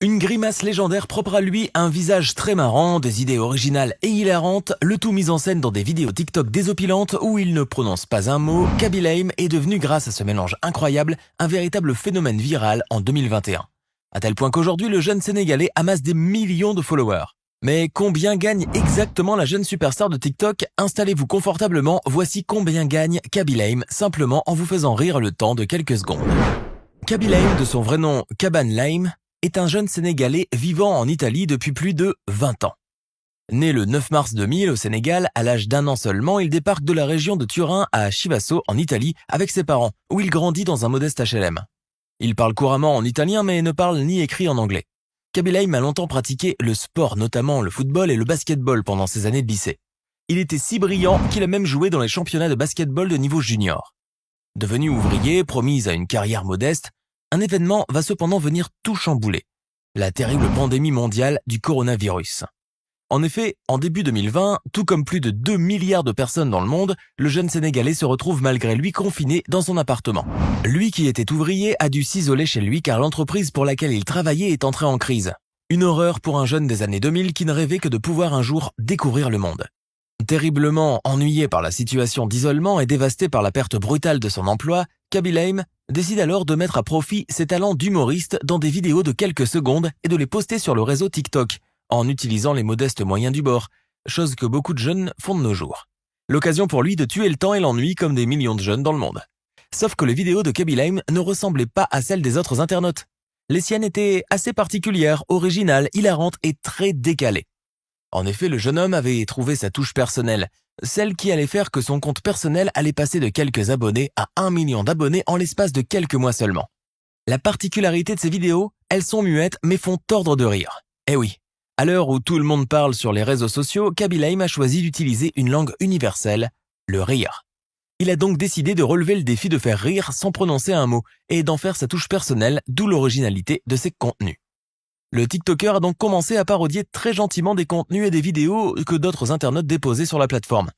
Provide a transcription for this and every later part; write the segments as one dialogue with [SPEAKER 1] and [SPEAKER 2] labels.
[SPEAKER 1] Une grimace légendaire propre à lui, un visage très marrant, des idées originales et hilarantes, le tout mis en scène dans des vidéos TikTok désopilantes où il ne prononce pas un mot, Kaby Lame est devenu, grâce à ce mélange incroyable, un véritable phénomène viral en 2021. À tel point qu'aujourd'hui, le jeune Sénégalais amasse des millions de followers. Mais combien gagne exactement la jeune superstar de TikTok? Installez-vous confortablement, voici combien gagne Kaby Lame, simplement en vous faisant rire le temps de quelques secondes. Kaby Lame, de son vrai nom Kaban Lame, est un jeune Sénégalais vivant en Italie depuis plus de 20 ans. Né le 9 mars 2000 au Sénégal, à l'âge d'1 an seulement, il débarque de la région de Turin à Chivasso, en Italie, avec ses parents, où il grandit dans un modeste HLM. Il parle couramment en italien mais ne parle ni écrit en anglais. Kaby Lame a longtemps pratiqué le sport, notamment le football et le basketball pendant ses années de lycée. Il était si brillant qu'il a même joué dans les championnats de basketball de niveau junior. Devenu ouvrier, promis à une carrière modeste, un événement va cependant venir tout chambouler. La terrible pandémie mondiale du coronavirus. En effet, en début 2020, tout comme plus de 2 milliards de personnes dans le monde, le jeune Sénégalais se retrouve malgré lui confiné dans son appartement. Lui qui était ouvrier a dû s'isoler chez lui car l'entreprise pour laquelle il travaillait est entrée en crise. Une horreur pour un jeune des années 2000 qui ne rêvait que de pouvoir un jour découvrir le monde. Terriblement ennuyé par la situation d'isolement et dévasté par la perte brutale de son emploi, Kaby Lame décide alors de mettre à profit ses talents d'humoriste dans des vidéos de quelques secondes et de les poster sur le réseau TikTok, en utilisant les modestes moyens du bord, chose que beaucoup de jeunes font de nos jours. L'occasion pour lui de tuer le temps et l'ennui comme des millions de jeunes dans le monde. Sauf que les vidéos de Kaby Lame ne ressemblaient pas à celles des autres internautes. Les siennes étaient assez particulières, originales, hilarantes et très décalées. En effet, le jeune homme avait trouvé sa touche personnelle, celle qui allait faire que son compte personnel allait passer de quelques abonnés à 1 million d'abonnés en l'espace de quelques mois seulement. La particularité de ces vidéos, elles sont muettes mais font tordre de rire. Eh oui, à l'heure où tout le monde parle sur les réseaux sociaux, Kaby Lame a choisi d'utiliser une langue universelle, le rire. Il a donc décidé de relever le défi de faire rire sans prononcer un mot et d'en faire sa touche personnelle, d'où l'originalité de ses contenus. Le TikToker a donc commencé à parodier très gentiment des contenus et des vidéos que d'autres internautes déposaient sur la plateforme.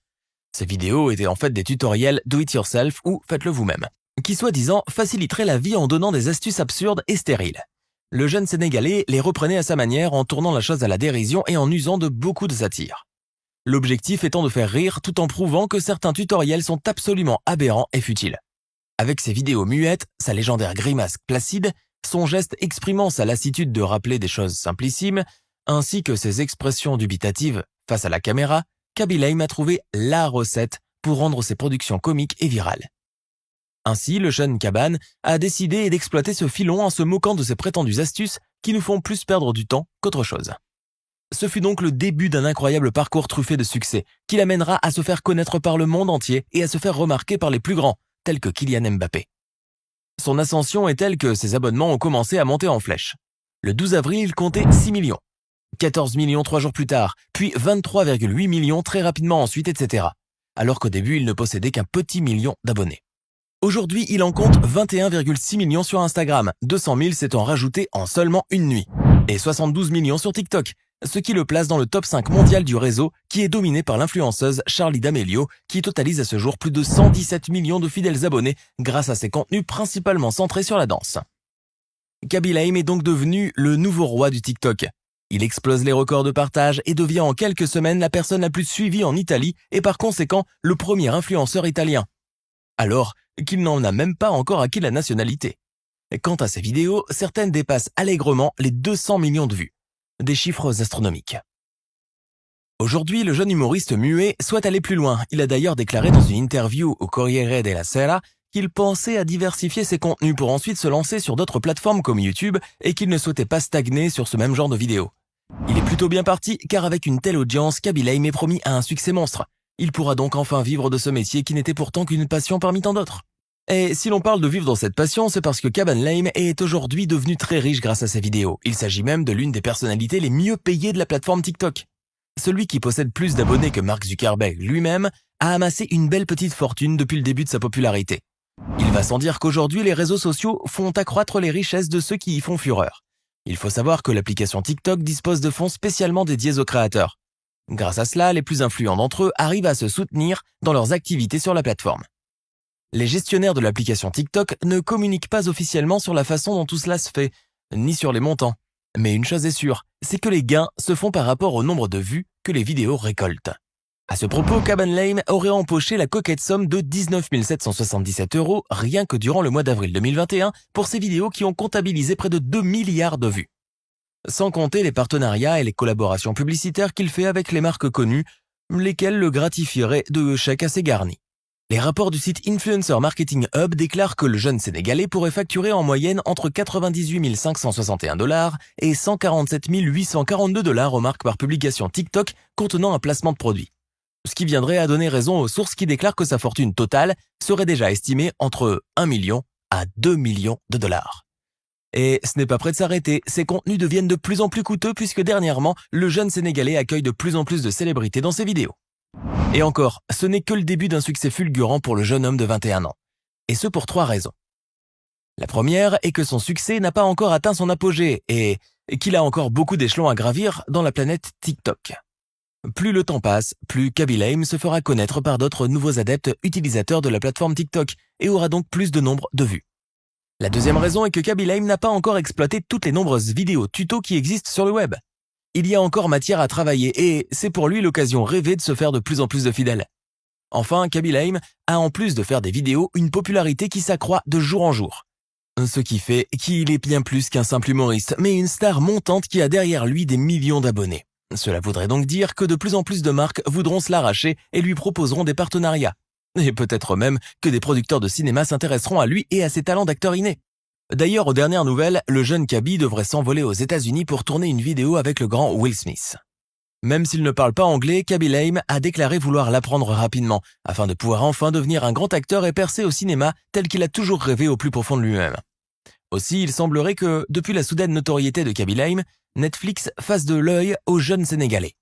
[SPEAKER 1] Ces vidéos étaient en fait des tutoriels do it yourself ou faites-le vous-même, qui soi-disant faciliteraient la vie en donnant des astuces absurdes et stériles. Le jeune Sénégalais les reprenait à sa manière en tournant la chose à la dérision et en usant de beaucoup de satire. L'objectif étant de faire rire tout en prouvant que certains tutoriels sont absolument aberrants et futiles. Avec ses vidéos muettes, sa légendaire grimace placide, son geste exprimant sa lassitude de rappeler des choses simplissimes, ainsi que ses expressions dubitatives face à la caméra, Kaby Lame a trouvé la recette pour rendre ses productions comiques et virales. Ainsi, le jeune Kaban a décidé d'exploiter ce filon en se moquant de ses prétendues astuces qui nous font plus perdre du temps qu'autre chose. Ce fut donc le début d'un incroyable parcours truffé de succès qui l'amènera à se faire connaître par le monde entier et à se faire remarquer par les plus grands, tels que Kylian Mbappé. Son ascension est telle que ses abonnements ont commencé à monter en flèche. Le 12 avril, il comptait 6 millions. 14 millions 3 jours plus tard, puis 23,8 millions très rapidement ensuite, etc. Alors qu'au début, il ne possédait qu'un petit million d'abonnés. Aujourd'hui, il en compte 21,6 millions sur Instagram, 200 000 s'étant rajoutés en seulement une nuit, et 72 millions sur TikTok, ce qui le place dans le top 5 mondial du réseau qui est dominé par l'influenceuse Charli D'Amelio qui totalise à ce jour plus de 117 millions de fidèles abonnés grâce à ses contenus principalement centrés sur la danse. Kaby Lame est donc devenu le nouveau roi du TikTok. Il explose les records de partage et devient en quelques semaines la personne la plus suivie en Italie et par conséquent le premier influenceur italien. Alors qu'il n'en a même pas encore acquis la nationalité. Quant à ses vidéos, certaines dépassent allègrement les 200 millions de vues. Des chiffres astronomiques. Aujourd'hui, le jeune humoriste muet souhaite aller plus loin. Il a d'ailleurs déclaré dans une interview au Corriere della Sera qu'il pensait à diversifier ses contenus pour ensuite se lancer sur d'autres plateformes comme YouTube et qu'il ne souhaitait pas stagner sur ce même genre de vidéos. Il est plutôt bien parti car avec une telle audience, Kaby Lame est promis à un succès monstre. Il pourra donc enfin vivre de ce métier qui n'était pourtant qu'une passion parmi tant d'autres. Et si l'on parle de vivre dans cette passion, c'est parce que Kaban Lame est aujourd'hui devenu très riche grâce à ses vidéos. Il s'agit même de l'une des personnalités les mieux payées de la plateforme TikTok. Celui qui possède plus d'abonnés que Mark Zuckerberg lui-même a amassé une belle petite fortune depuis le début de sa popularité. Il va sans dire qu'aujourd'hui les réseaux sociaux font accroître les richesses de ceux qui y font fureur. Il faut savoir que l'application TikTok dispose de fonds spécialement dédiés aux créateurs. Grâce à cela, les plus influents d'entre eux arrivent à se soutenir dans leurs activités sur la plateforme. Les gestionnaires de l'application TikTok ne communiquent pas officiellement sur la façon dont tout cela se fait, ni sur les montants. Mais une chose est sûre, c'est que les gains se font par rapport au nombre de vues que les vidéos récoltent. À ce propos, Kaban Lame aurait empoché la coquette somme de 19 777 € rien que durant le mois d'avril 2021 pour ses vidéos qui ont comptabilisé près de 2 milliards de vues. Sans compter les partenariats et les collaborations publicitaires qu'il fait avec les marques connues, lesquelles le gratifieraient de chèques assez garnis. Les rapports du site Influencer Marketing Hub déclarent que le jeune Sénégalais pourrait facturer en moyenne entre 98 561 $ et 147 842 $ aux marques par publication TikTok contenant un placement de produit. Ce qui viendrait à donner raison aux sources qui déclarent que sa fortune totale serait déjà estimée entre 1 million à 2 millions de dollars. Et ce n'est pas près de s'arrêter, ces contenus deviennent de plus en plus coûteux puisque dernièrement, le jeune Sénégalais accueille de plus en plus de célébrités dans ses vidéos. Et encore, ce n'est que le début d'un succès fulgurant pour le jeune homme de 21 ans. Et ce pour 3 raisons. La première est que son succès n'a pas encore atteint son apogée et qu'il a encore beaucoup d'échelons à gravir dans la planète TikTok. Plus le temps passe, plus Kaby Lame se fera connaître par d'autres nouveaux adeptes utilisateurs de la plateforme TikTok et aura donc plus de nombre de vues. La deuxième raison est que Kaby Lame n'a pas encore exploité toutes les nombreuses vidéos tutos qui existent sur le web. Il y a encore matière à travailler et c'est pour lui l'occasion rêvée de se faire de plus en plus de fidèles. Enfin, Kaby Lame a en plus de faire des vidéos une popularité qui s'accroît de jour en jour. Ce qui fait qu'il est bien plus qu'un simple humoriste, mais une star montante qui a derrière lui des millions d'abonnés. Cela voudrait donc dire que de plus en plus de marques voudront se l'arracher et lui proposeront des partenariats. Et peut-être même que des producteurs de cinéma s'intéresseront à lui et à ses talents d'acteur inné. D'ailleurs, aux dernières nouvelles, le jeune Kaby devrait s'envoler aux États-Unis pour tourner une vidéo avec le grand Will Smith. Même s'il ne parle pas anglais, Kaby Lame a déclaré vouloir l'apprendre rapidement, afin de pouvoir enfin devenir un grand acteur et percer au cinéma tel qu'il a toujours rêvé au plus profond de lui-même. Aussi, il semblerait que, depuis la soudaine notoriété de Kaby Lame, Netflix fasse de l'œil aux jeunes Sénégalais.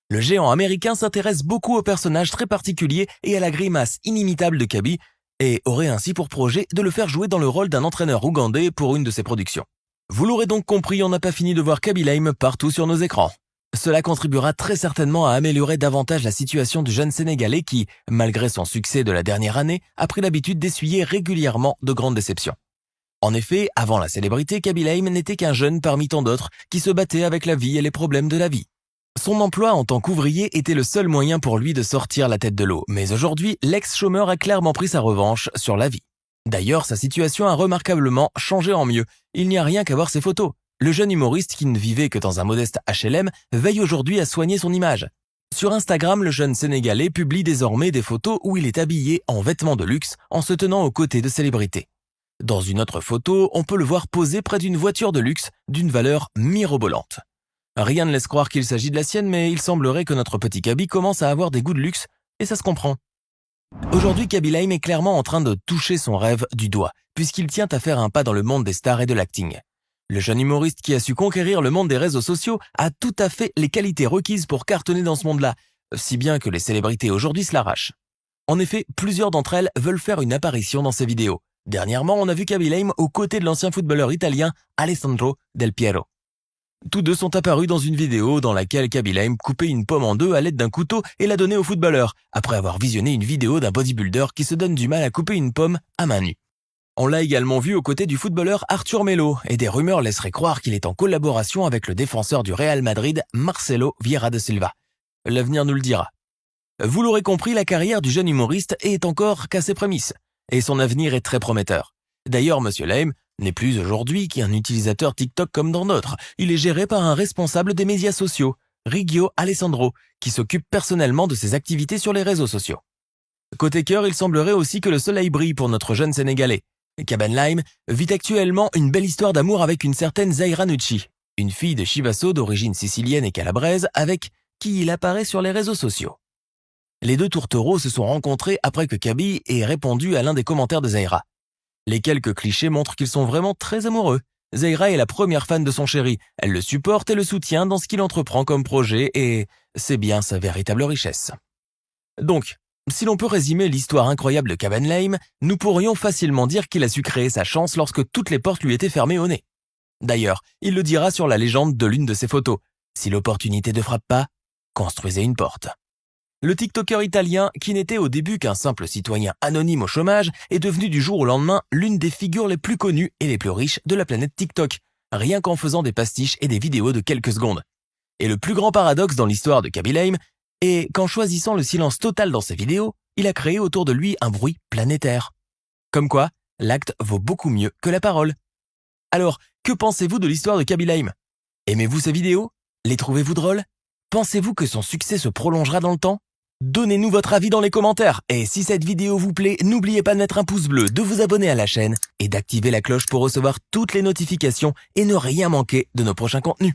[SPEAKER 1] Le géant américain s'intéresse beaucoup aux personnages très particuliers et à la grimace inimitable de Kaby, et aurait ainsi pour projet de le faire jouer dans le rôle d'un entraîneur ougandais pour une de ses productions. Vous l'aurez donc compris, on n'a pas fini de voir Kaby Lame partout sur nos écrans. Cela contribuera très certainement à améliorer davantage la situation du jeune Sénégalais qui, malgré son succès de la dernière année, a pris l'habitude d'essuyer régulièrement de grandes déceptions. En effet, avant la célébrité, Kaby Lame n'était qu'un jeune parmi tant d'autres qui se battait avec la vie et les problèmes de la vie. Son emploi en tant qu'ouvrier était le seul moyen pour lui de sortir la tête de l'eau, mais aujourd'hui, l'ex-chômeur a clairement pris sa revanche sur la vie. D'ailleurs, sa situation a remarquablement changé en mieux. Il n'y a rien qu'à voir ses photos. Le jeune humoriste qui ne vivait que dans un modeste HLM veille aujourd'hui à soigner son image. Sur Instagram, le jeune Sénégalais publie désormais des photos où il est habillé en vêtements de luxe en se tenant aux côtés de célébrités. Dans une autre photo, on peut le voir posé près d'une voiture de luxe d'une valeur mirobolante. Rien ne laisse croire qu'il s'agit de la sienne, mais il semblerait que notre petit Kaby commence à avoir des goûts de luxe, et ça se comprend. Aujourd'hui, Kaby Lame est clairement en train de toucher son rêve du doigt, puisqu'il tient à faire un pas dans le monde des stars et de l'acting. Le jeune humoriste qui a su conquérir le monde des réseaux sociaux a tout à fait les qualités requises pour cartonner dans ce monde-là, si bien que les célébrités aujourd'hui se l'arrachent. En effet, plusieurs d'entre elles veulent faire une apparition dans ces vidéos. Dernièrement, on a vu Kaby Lame aux côtés de l'ancien footballeur italien Alessandro Del Piero. Tous deux sont apparus dans une vidéo dans laquelle Kaby Lame coupait une pomme en deux à l'aide d'un couteau et la donnait au footballeur, après avoir visionné une vidéo d'un bodybuilder qui se donne du mal à couper une pomme à main nue. On l'a également vu aux côtés du footballeur Arthur Melo, et des rumeurs laisseraient croire qu'il est en collaboration avec le défenseur du Real Madrid, Marcelo Vieira de Silva. L'avenir nous le dira. Vous l'aurez compris, la carrière du jeune humoriste est encore qu'à ses prémices, et son avenir est très prometteur. D'ailleurs, Monsieur Lame n'est plus aujourd'hui qu'un utilisateur TikTok comme dans d'autres. Il est géré par un responsable des médias sociaux, Riggio Alessandro, qui s'occupe personnellement de ses activités sur les réseaux sociaux. Côté cœur, il semblerait aussi que le soleil brille pour notre jeune Sénégalais. Kaban Lame vit actuellement une belle histoire d'amour avec une certaine Zaira Nucci, une fille de Chivasso d'origine sicilienne et calabraise avec qui il apparaît sur les réseaux sociaux. Les deux tourtereaux se sont rencontrés après que Kaby ait répondu à l'un des commentaires de Zaira. Les quelques clichés montrent qu'ils sont vraiment très amoureux. Zaira est la première fan de son chéri, elle le supporte et le soutient dans ce qu'il entreprend comme projet et c'est bien sa véritable richesse. Donc, si l'on peut résumer l'histoire incroyable de Kaban Lame, nous pourrions facilement dire qu'il a su créer sa chance lorsque toutes les portes lui étaient fermées au nez. D'ailleurs, il le dira sur la légende de l'une de ses photos. Si l'opportunité ne frappe pas, construisez une porte. Le TikToker italien, qui n'était au début qu'un simple citoyen anonyme au chômage, est devenu du jour au lendemain l'une des figures les plus connues et les plus riches de la planète TikTok, rien qu'en faisant des pastiches et des vidéos de quelques secondes. Et le plus grand paradoxe dans l'histoire de Kaby Lame est qu'en choisissant le silence total dans ses vidéos, il a créé autour de lui un bruit planétaire. Comme quoi, l'acte vaut beaucoup mieux que la parole. Alors, que pensez-vous de l'histoire de Kaby Lame? Aimez-vous ses vidéos? Les trouvez-vous drôles? Pensez-vous que son succès se prolongera dans le temps? Donnez-nous votre avis dans les commentaires. Et si cette vidéo vous plaît, n'oubliez pas de mettre un pouce bleu, de vous abonner à la chaîne et d'activer la cloche pour recevoir toutes les notifications et ne rien manquer de nos prochains contenus.